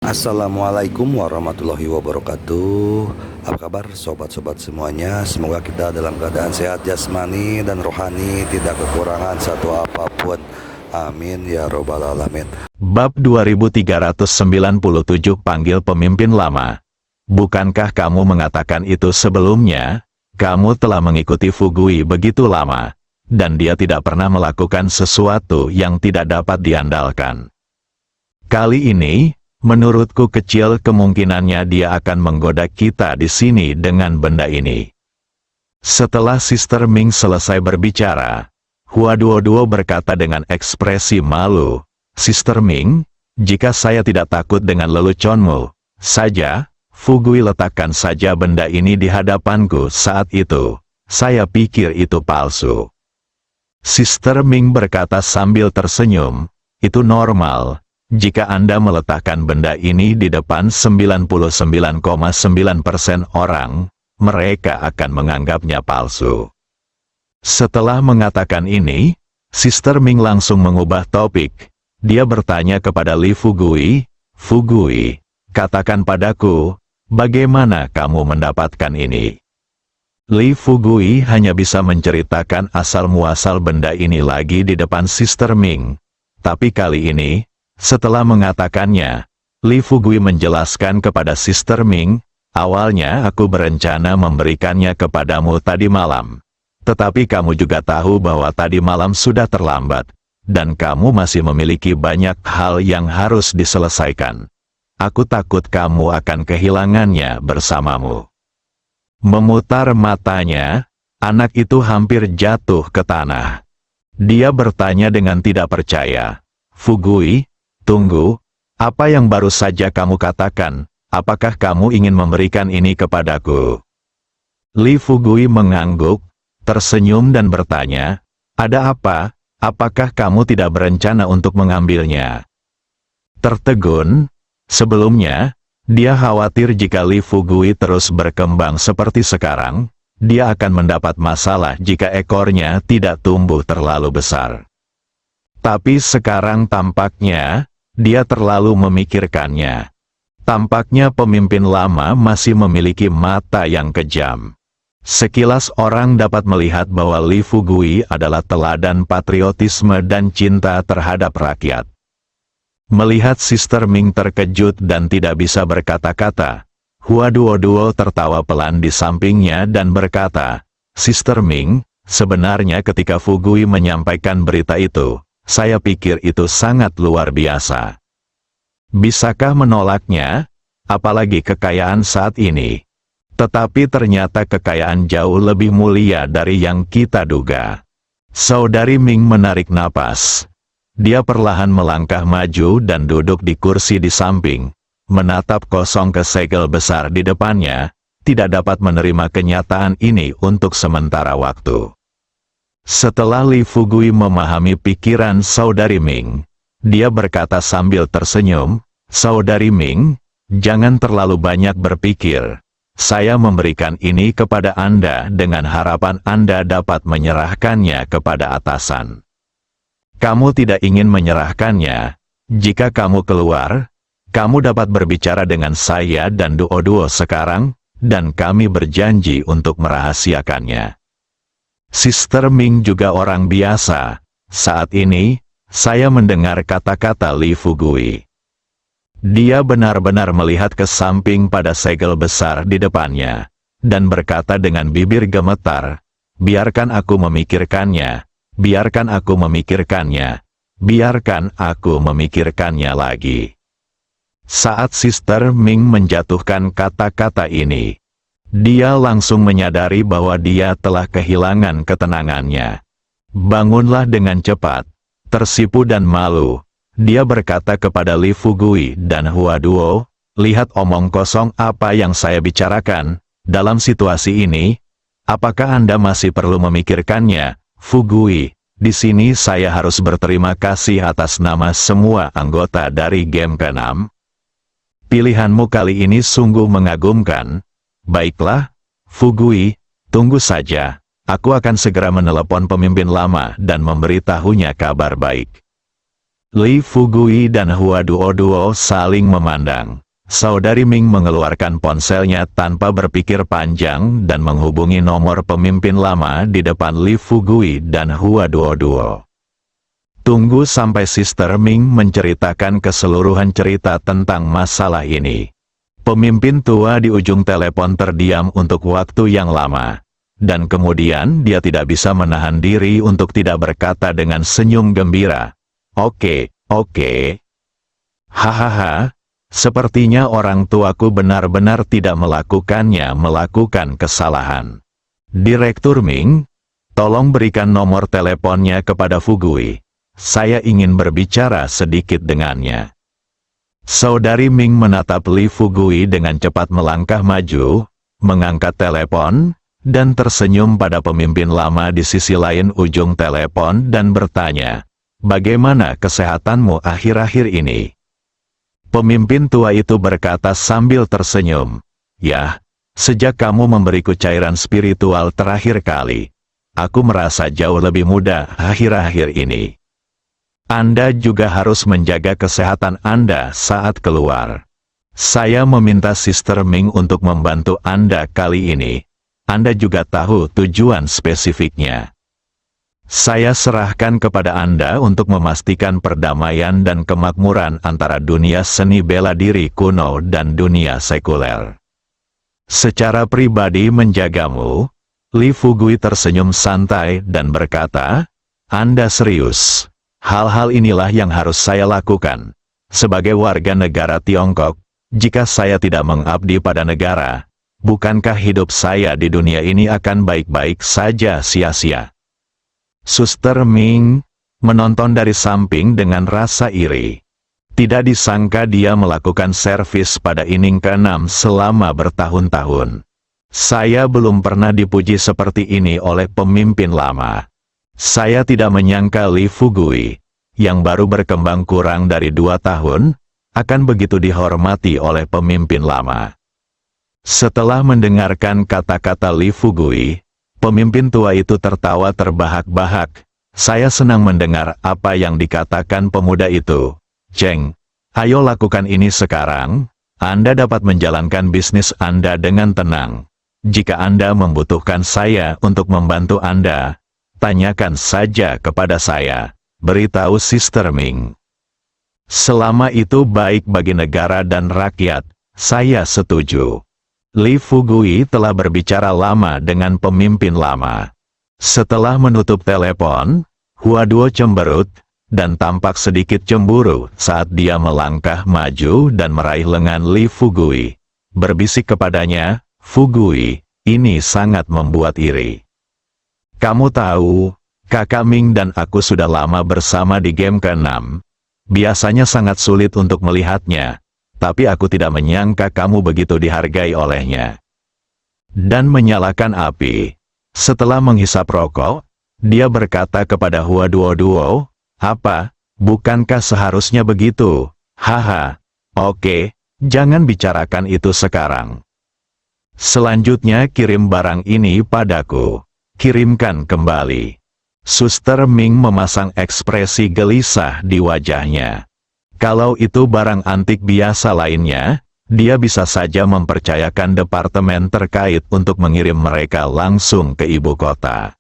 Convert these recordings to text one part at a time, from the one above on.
Assalamualaikum warahmatullahi wabarakatuh. Apa kabar sobat-sobat semuanya? Semoga kita dalam keadaan sehat jasmani dan rohani, tidak kekurangan satu apapun. Amin ya robbal alamin. Bab 2397 Panggil Pemimpin Lama. Bukankah kamu mengatakan itu sebelumnya? Kamu telah mengikuti Fugui begitu lama, dan dia tidak pernah melakukan sesuatu yang tidak dapat diandalkan. Kali ini, menurutku kecil kemungkinannya dia akan menggoda kita di sini dengan benda ini. Setelah Sister Ming selesai berbicara, Hua Duo berkata dengan ekspresi malu, "Sister Ming, jika saya tidak takut dengan leluconmu saja, Fugui letakkan saja benda ini di hadapanku saat itu. Saya pikir itu palsu." Sister Ming berkata sambil tersenyum, "Itu normal. Jika Anda meletakkan benda ini di depan 99,9% orang, mereka akan menganggapnya palsu." Setelah mengatakan ini, Sister Ming langsung mengubah topik. Dia bertanya kepada Li Fugui, "Fugui, katakan padaku, bagaimana kamu mendapatkan ini?" Li Fugui hanya bisa menceritakan asal-muasal benda ini lagi di depan Sister Ming. Tapi kali ini, setelah mengatakannya, Li Fugui menjelaskan kepada Sister Ming, "Awalnya aku berencana memberikannya kepadamu tadi malam. Tetapi kamu juga tahu bahwa tadi malam sudah terlambat, dan kamu masih memiliki banyak hal yang harus diselesaikan. Aku takut kamu akan kehilangannya bersamamu." Memutar matanya, anak itu hampir jatuh ke tanah. Dia bertanya dengan tidak percaya, "Fugui, tunggu, apa yang baru saja kamu katakan? Apakah kamu ingin memberikan ini kepadaku?" Li Fugui mengangguk, tersenyum dan bertanya, "Ada apa? Apakah kamu tidak berencana untuk mengambilnya?" Tertegun, sebelumnya, dia khawatir jika Li Fugui terus berkembang seperti sekarang, dia akan mendapat masalah jika ekornya tidak tumbuh terlalu besar. Tapi sekarang tampaknya, dia terlalu memikirkannya. Tampaknya pemimpin lama masih memiliki mata yang kejam. Sekilas orang dapat melihat bahwa Li Fugui adalah teladan patriotisme dan cinta terhadap rakyat. Melihat Sister Ming terkejut dan tidak bisa berkata-kata, Hua Duo tertawa pelan di sampingnya dan berkata, "Sister Ming, sebenarnya ketika Fugui menyampaikan berita itu, saya pikir itu sangat luar biasa. Bisakah menolaknya? Apalagi kekayaan saat ini. Tetapi ternyata kekayaan jauh lebih mulia dari yang kita duga." Saudari Ming menarik napas. Dia perlahan melangkah maju dan duduk di kursi di samping, menatap kosong ke segel besar di depannya, tidak dapat menerima kenyataan ini untuk sementara waktu. Setelah Li Fugui memahami pikiran Saudari Ming, dia berkata sambil tersenyum, "Saudari Ming, jangan terlalu banyak berpikir. Saya memberikan ini kepada Anda dengan harapan Anda dapat menyerahkannya kepada atasan. Kamu tidak ingin menyerahkannya. Jika kamu keluar, kamu dapat berbicara dengan saya dan Duo sekarang, dan kami berjanji untuk merahasiakannya." Sister Ming juga orang biasa. Saat ini, saya mendengar kata-kata Li Fugui. Dia benar-benar melihat ke samping pada segel besar di depannya, dan berkata dengan bibir gemetar, "Biarkan aku memikirkannya. Biarkan aku memikirkannya. Biarkan aku memikirkannya lagi." Saat Sister Ming menjatuhkan kata-kata ini, dia langsung menyadari bahwa dia telah kehilangan ketenangannya. Bangunlah dengan cepat. Tersipu dan malu, dia berkata kepada Li Fugui dan Hua Duo, "Lihat omong kosong apa yang saya bicarakan. Dalam situasi ini, apakah Anda masih perlu memikirkannya? Fugui, di sini saya harus berterima kasih atas nama semua anggota dari game ke-6. Pilihanmu kali ini sungguh mengagumkan. Baiklah, Fugui, tunggu saja. Aku akan segera menelepon pemimpin lama dan memberitahunya kabar baik." Li Fugui dan Hua Duo saling memandang. Saudari Ming mengeluarkan ponselnya tanpa berpikir panjang dan menghubungi nomor pemimpin lama di depan Li Fugui dan Hua Duo. Tunggu sampai Sister Ming menceritakan keseluruhan cerita tentang masalah ini. Pemimpin tua di ujung telepon terdiam untuk waktu yang lama. Dan kemudian dia tidak bisa menahan diri untuk tidak berkata dengan senyum gembira. Oke. Hahaha, sepertinya orang tuaku benar-benar tidak melakukan kesalahan. Direktur Ming, tolong berikan nomor teleponnya kepada Fugui. Saya ingin berbicara sedikit dengannya. Saudari Ming menatap Li Fugui dengan cepat melangkah maju, mengangkat telepon, dan tersenyum pada pemimpin lama di sisi lain ujung telepon dan bertanya, "Bagaimana kesehatanmu akhir-akhir ini?" Pemimpin tua itu berkata sambil tersenyum, "Ya, sejak kamu memberiku cairan spiritual terakhir kali, aku merasa jauh lebih muda akhir-akhir ini. Anda juga harus menjaga kesehatan Anda saat keluar. Saya meminta Sister Ming untuk membantu Anda kali ini. Anda juga tahu tujuan spesifiknya. Saya serahkan kepada Anda untuk memastikan perdamaian dan kemakmuran antara dunia seni bela diri kuno dan dunia sekuler. Secara pribadi menjagamu." Li Fugui tersenyum santai dan berkata, "Anda serius? Hal-hal inilah yang harus saya lakukan. Sebagai warga negara Tiongkok, jika saya tidak mengabdi pada negara, bukankah hidup saya di dunia ini akan baik-baik saja sia-sia?" Suster Ming menonton dari samping dengan rasa iri. Tidak disangka dia melakukan servis pada inning ke-6 selama bertahun-tahun. Saya belum pernah dipuji seperti ini oleh pemimpin lama. Saya tidak menyangka Li Fugui, yang baru berkembang kurang dari 2 tahun, akan begitu dihormati oleh pemimpin lama. Setelah mendengarkan kata-kata Li Fugui, pemimpin tua itu tertawa terbahak-bahak. "Saya senang mendengar apa yang dikatakan pemuda itu. Cheng, ayo lakukan ini sekarang. Anda dapat menjalankan bisnis Anda dengan tenang. Jika Anda membutuhkan saya untuk membantu Anda, tanyakan saja kepada saya," beritahu Sister Ming. "Selama itu baik bagi negara dan rakyat, saya setuju." Li Fugui telah berbicara lama dengan pemimpin lama. Setelah menutup telepon, Hua Duo cemberut, dan tampak sedikit cemburu saat dia melangkah maju dan meraih lengan Li Fugui. Berbisik kepadanya, "Fugui, ini sangat membuat iri. Kamu tahu, kakak Ming dan aku sudah lama bersama di game ke-6. Biasanya sangat sulit untuk melihatnya. Tapi aku tidak menyangka kamu begitu dihargai olehnya." Dan menyalakan api. Setelah menghisap rokok, dia berkata kepada Hua Duo, "Apa, bukankah seharusnya begitu? Haha, oke, jangan bicarakan itu sekarang. Selanjutnya kirim barang ini padaku. Kirimkan kembali." Suster Ming memasang ekspresi gelisah di wajahnya. Kalau itu barang antik biasa lainnya, dia bisa saja mempercayakan departemen terkait untuk mengirim mereka langsung ke ibu kota.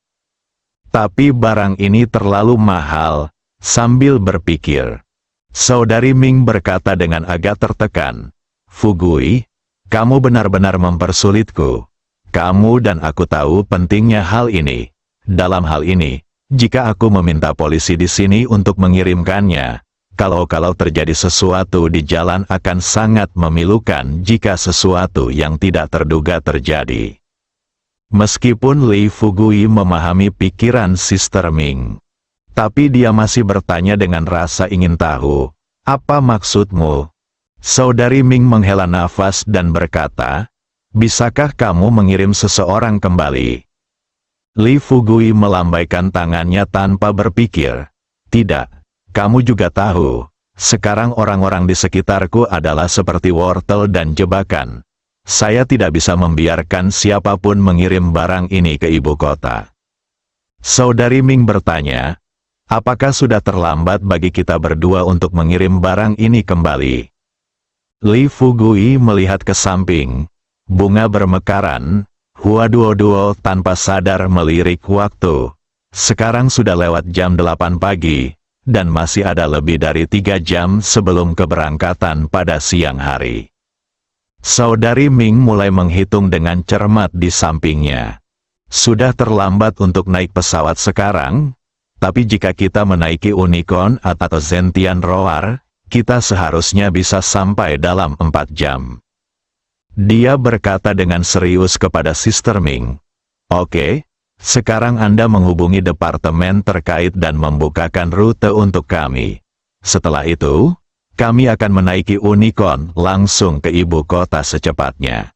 Tapi barang ini terlalu mahal. Sambil berpikir, Saudari Ming berkata dengan agak tertekan, "Fugui, kamu benar-benar mempersulitku. Kamu dan aku tahu pentingnya hal ini. Dalam hal ini, jika aku meminta polisi di sini untuk mengirimkannya, kalau terjadi sesuatu di jalan akan sangat memilukan jika sesuatu yang tidak terduga terjadi." Meskipun Li Fugui memahami pikiran Sister Ming, tapi dia masih bertanya dengan rasa ingin tahu, "Apa maksudmu?" Saudari Ming menghela nafas dan berkata, "Bisakah kamu mengirim seseorang kembali?" Li Fugui melambaikan tangannya tanpa berpikir. "Tidak. Kamu juga tahu, sekarang orang-orang di sekitarku adalah seperti wortel dan jebakan. Saya tidak bisa membiarkan siapapun mengirim barang ini ke ibu kota." Saudari Ming bertanya, Apakah sudah terlambat bagi kita berdua untuk mengirim barang ini kembali? Li Fugui melihat ke samping. Bunga bermekaran. Hua Duo tanpa sadar melirik waktu. Sekarang sudah lewat jam 8 pagi, dan masih ada lebih dari 3 jam sebelum keberangkatan pada siang hari. Saudari Ming mulai menghitung dengan cermat di sampingnya. Sudah terlambat untuk naik pesawat sekarang, tapi jika kita menaiki Unicorn atau Zentian Roar, kita seharusnya bisa sampai dalam 4 jam. Dia berkata dengan serius kepada Sister Ming. Oke, sekarang Anda menghubungi departemen terkait dan membukakan rute untuk kami. Setelah itu, kami akan menaiki Unicorn langsung ke ibu kota secepatnya.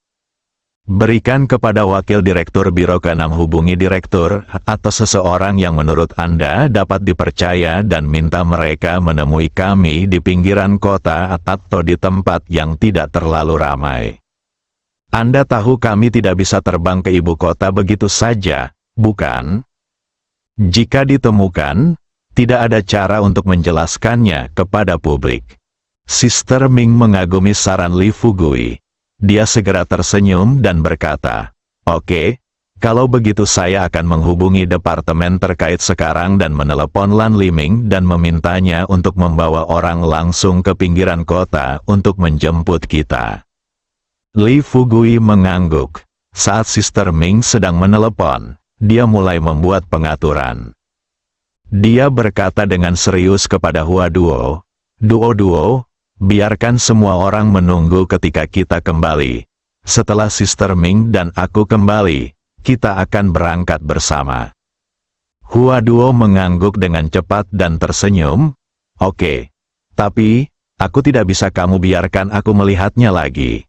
Berikan kepada wakil direktur biro ke-6 hubungi direktur atau seseorang yang menurut Anda dapat dipercaya dan minta mereka menemui kami di pinggiran kota atau di tempat yang tidak terlalu ramai. Anda tahu kami tidak bisa terbang ke ibu kota begitu saja, bukan? Jika ditemukan, tidak ada cara untuk menjelaskannya kepada publik. Sister Ming mengagumi saran Li Fugui. Dia segera tersenyum dan berkata, "Oke, kalau begitu saya akan menghubungi departemen terkait sekarang dan menelepon Lan Liming dan memintanya untuk membawa orang langsung ke pinggiran kota untuk menjemput kita." Li Fugui mengangguk. Saat Sister Ming sedang menelepon, dia mulai membuat pengaturan. Dia berkata dengan serius kepada Hua Duo, Duo, biarkan semua orang menunggu ketika kita kembali. Setelah Sister Ming dan aku kembali, kita akan berangkat bersama." Hua Duo mengangguk dengan cepat dan tersenyum. "Oke, tapi, aku tidak bisa kamu biarkan aku melihatnya lagi."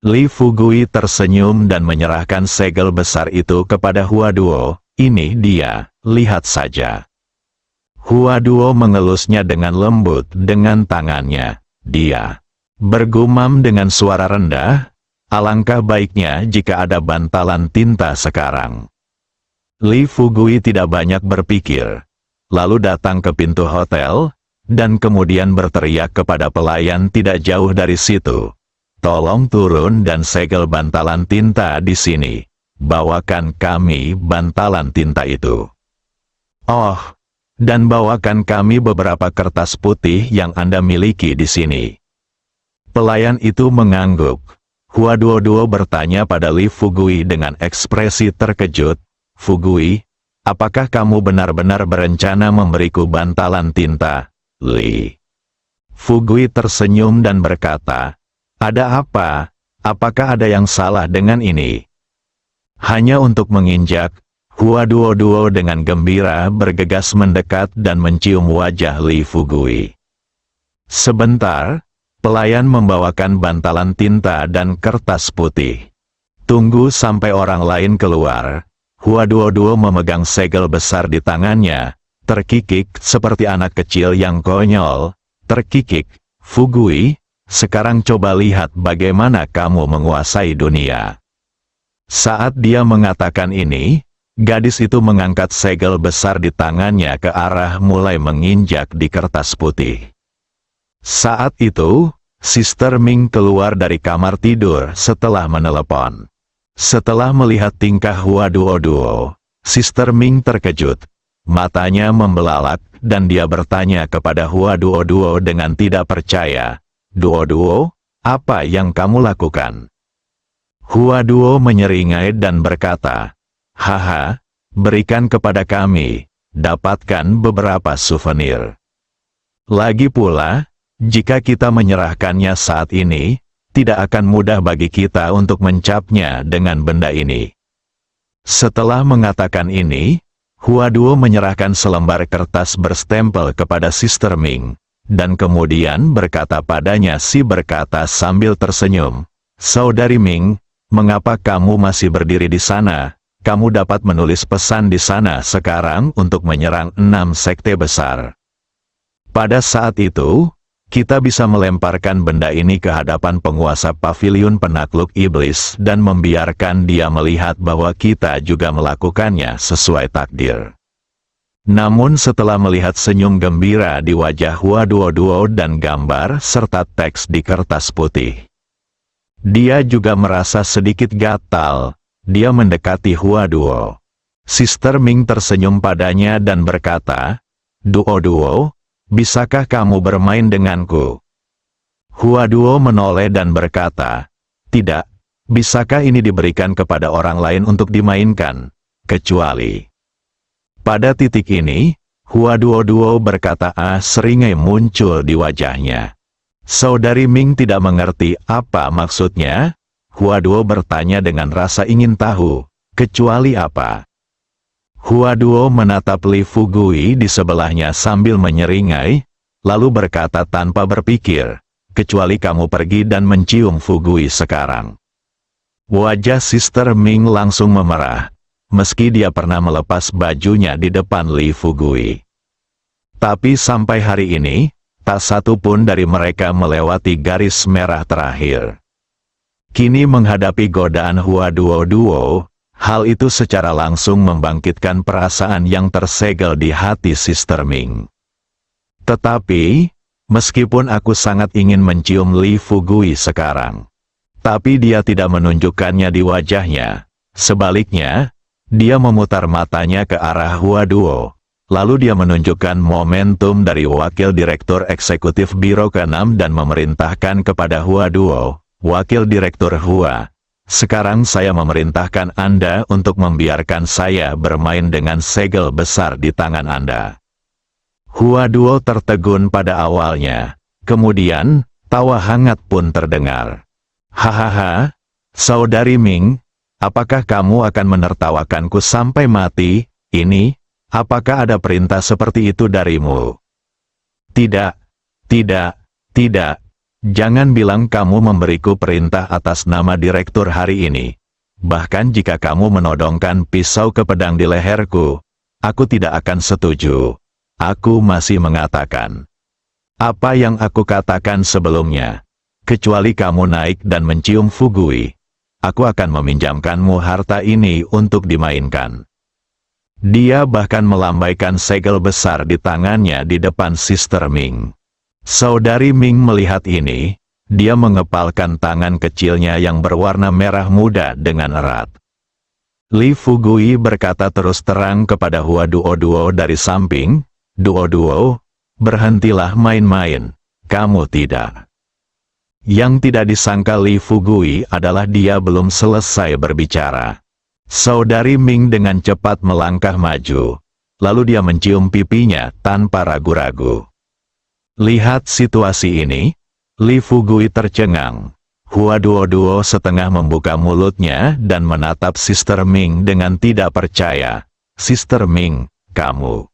Li Fugui tersenyum dan menyerahkan segel besar itu kepada Hua Duo. "Ini dia, lihat saja." Hua Duo mengelusnya dengan lembut dengan tangannya. Dia bergumam dengan suara rendah, "Alangkah baiknya jika ada bantalan tinta sekarang." Li Fugui tidak banyak berpikir, lalu datang ke pintu hotel, dan kemudian berteriak kepada pelayan tidak jauh dari situ, "Tolong turun dan segel bantalan tinta di sini. Bawakan kami bantalan tinta itu. Oh, dan bawakan kami beberapa kertas putih yang Anda miliki di sini." Pelayan itu mengangguk. Hua Duo bertanya pada Li Fugui dengan ekspresi terkejut, "Fugui, apakah kamu benar-benar berencana memberiku bantalan tinta?" Li Fugui tersenyum dan berkata, "Ada apa? Apakah ada yang salah dengan ini?" Hanya untuk menginjak, Hua Duo dengan gembira bergegas mendekat dan mencium wajah Li Fugui. Sebentar, pelayan membawakan bantalan tinta dan kertas putih. Tunggu sampai orang lain keluar. Hua Duo memegang segel besar di tangannya, terkikik seperti anak kecil yang konyol. Terkikik, "Fugui, sekarang coba lihat bagaimana kamu menguasai dunia." Saat dia mengatakan ini, gadis itu mengangkat segel besar di tangannya ke arah mulai menginjak di kertas putih. Saat itu, Sister Ming keluar dari kamar tidur setelah menelepon. Setelah melihat tingkah Hua Duo, Sister Ming terkejut. Matanya membelalak, dan dia bertanya kepada Hua Duo dengan tidak percaya, Duo, apa yang kamu lakukan?" Hua Duo menyeringai dan berkata, "Haha, berikan kepada kami, dapatkan beberapa souvenir. Lagi pula, jika kita menyerahkannya saat ini, tidak akan mudah bagi kita untuk mencapnya dengan benda ini." Setelah mengatakan ini, Hua Duo menyerahkan selembar kertas berstempel kepada Sister Ming, dan kemudian berkata padanya berkata sambil tersenyum, "Saudari Ming, mengapa kamu masih berdiri di sana? Kamu dapat menulis pesan di sana sekarang untuk menyerang 6 sekte besar. Pada saat itu, kita bisa melemparkan benda ini ke hadapan penguasa paviliun penakluk iblis dan membiarkan dia melihat bahwa kita juga melakukannya sesuai takdir. Namun setelah melihat senyum gembira di wajah Hua Duo dan gambar serta teks di kertas putih, dia juga merasa sedikit gatal. Dia mendekati Hua Duo. Sister Ming tersenyum padanya dan berkata, Duo, bisakah kamu bermain denganku? Hua Duo menoleh dan berkata, tidak, bisakah ini diberikan kepada orang lain untuk dimainkan, kecuali... Pada titik ini, Hua Duo berkata seringai muncul di wajahnya. Saudari Ming tidak mengerti apa maksudnya. Hua Duo bertanya dengan rasa ingin tahu, kecuali apa? Hua Duo menatap Li Fugui di sebelahnya sambil menyeringai, lalu berkata tanpa berpikir, kecuali kamu pergi dan mencium Fugui sekarang. Wajah Sister Ming langsung memerah, meski dia pernah melepas bajunya di depan Li Fugui. Tapi sampai hari ini, tak satu pun dari mereka melewati garis merah terakhir. Kini menghadapi godaan Hua Duo, hal itu secara langsung membangkitkan perasaan yang tersegel di hati Sister Ming. Tetapi, meskipun aku sangat ingin mencium Li Fugui sekarang, tapi dia tidak menunjukkannya di wajahnya. Sebaliknya, dia memutar matanya ke arah Hua Duo, lalu dia menunjukkan momentum dari Wakil Direktur Eksekutif Biro ke-6 dan memerintahkan kepada Hua Duo, Wakil Direktur Hua. Sekarang saya memerintahkan Anda untuk membiarkan saya bermain dengan segel besar di tangan Anda. Hua Duo tertegun pada awalnya, kemudian, tawa hangat pun terdengar. Hahaha, Saudari Ming, apakah kamu akan menertawakanku sampai mati? Ini, apakah ada perintah seperti itu darimu? Tidak. Jangan bilang kamu memberiku perintah atas nama direktur hari ini. Bahkan jika kamu menodongkan pisau ke pedang di leherku, aku tidak akan setuju. Aku masih mengatakan apa yang aku katakan sebelumnya. Kecuali kamu naik dan mencium Fugui, aku akan meminjamkanmu harta ini untuk dimainkan. Dia bahkan melambaikan segel besar di tangannya di depan Sister Ming. Saudari Ming melihat ini, dia mengepalkan tangan kecilnya yang berwarna merah muda dengan erat. Li Fugui berkata terus terang kepada Hua Duo dari samping, Duo, berhentilah main-main, kamu tidak. Yang tidak disangka Li Fugui adalah dia belum selesai berbicara. Saudari Ming dengan cepat melangkah maju, lalu dia mencium pipinya tanpa ragu-ragu. Lihat situasi ini, Li Fugui tercengang. Hua Duo setengah membuka mulutnya dan menatap Sister Ming dengan tidak percaya. Sister Ming, kamu.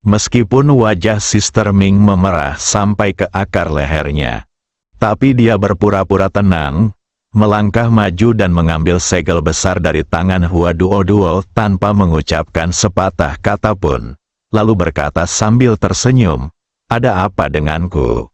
Meskipun wajah Sister Ming memerah sampai ke akar lehernya, tapi dia berpura-pura tenang, melangkah maju dan mengambil segel besar dari tangan Hua Duo tanpa mengucapkan sepatah kata pun, lalu berkata sambil tersenyum, ada apa denganku?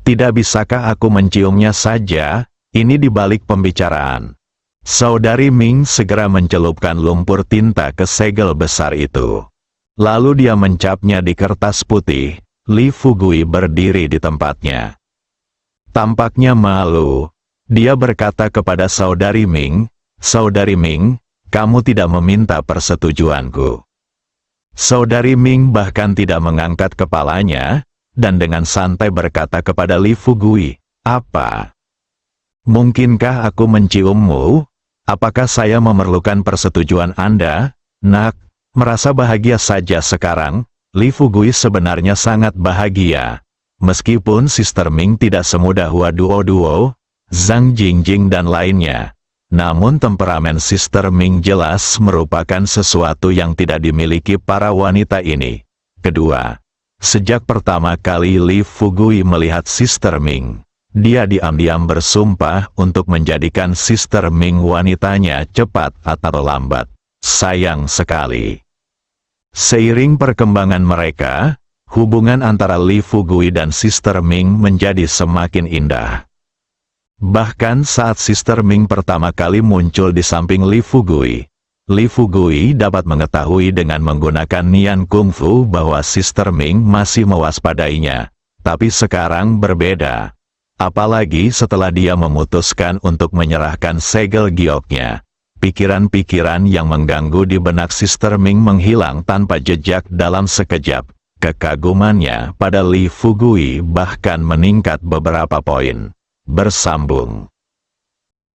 Tidak bisakah aku menciumnya saja? Ini di balik pembicaraan. Saudari Ming segera mencelupkan lumpur tinta ke segel besar itu. Lalu dia mencapnya di kertas putih. Li Fugui berdiri di tempatnya. Tampaknya malu. Dia berkata kepada Saudari Ming, Saudari Ming, kamu tidak meminta persetujuanku. Saudari Ming bahkan tidak mengangkat kepalanya, dan dengan santai berkata kepada Li Fugui, apa? Mungkinkah aku menciummu? Apakah saya memerlukan persetujuan Anda? Nak, merasa bahagia saja sekarang. Li Fugui sebenarnya sangat bahagia. Meskipun Sister Ming tidak semudah Hua Duo, Zhang Jingjing dan lainnya. Namun temperamen Sister Ming jelas merupakan sesuatu yang tidak dimiliki para wanita ini. Kedua, sejak pertama kali Li Fugui melihat Sister Ming, dia diam-diam bersumpah untuk menjadikan Sister Ming wanitanya cepat atau lambat. Sayang sekali. Seiring perkembangan mereka, hubungan antara Li Fugui dan Sister Ming menjadi semakin indah. Bahkan saat Sister Ming pertama kali muncul di samping Li Fugui, Li Fugui dapat mengetahui dengan menggunakan Nian Kungfu bahwa Sister Ming masih mewaspadainya. Tapi sekarang berbeda. Apalagi setelah dia memutuskan untuk menyerahkan segel gioknya. Pikiran-pikiran yang mengganggu di benak Sister Ming menghilang tanpa jejak dalam sekejap. Kekagumannya pada Li Fugui bahkan meningkat beberapa poin. Bersambung.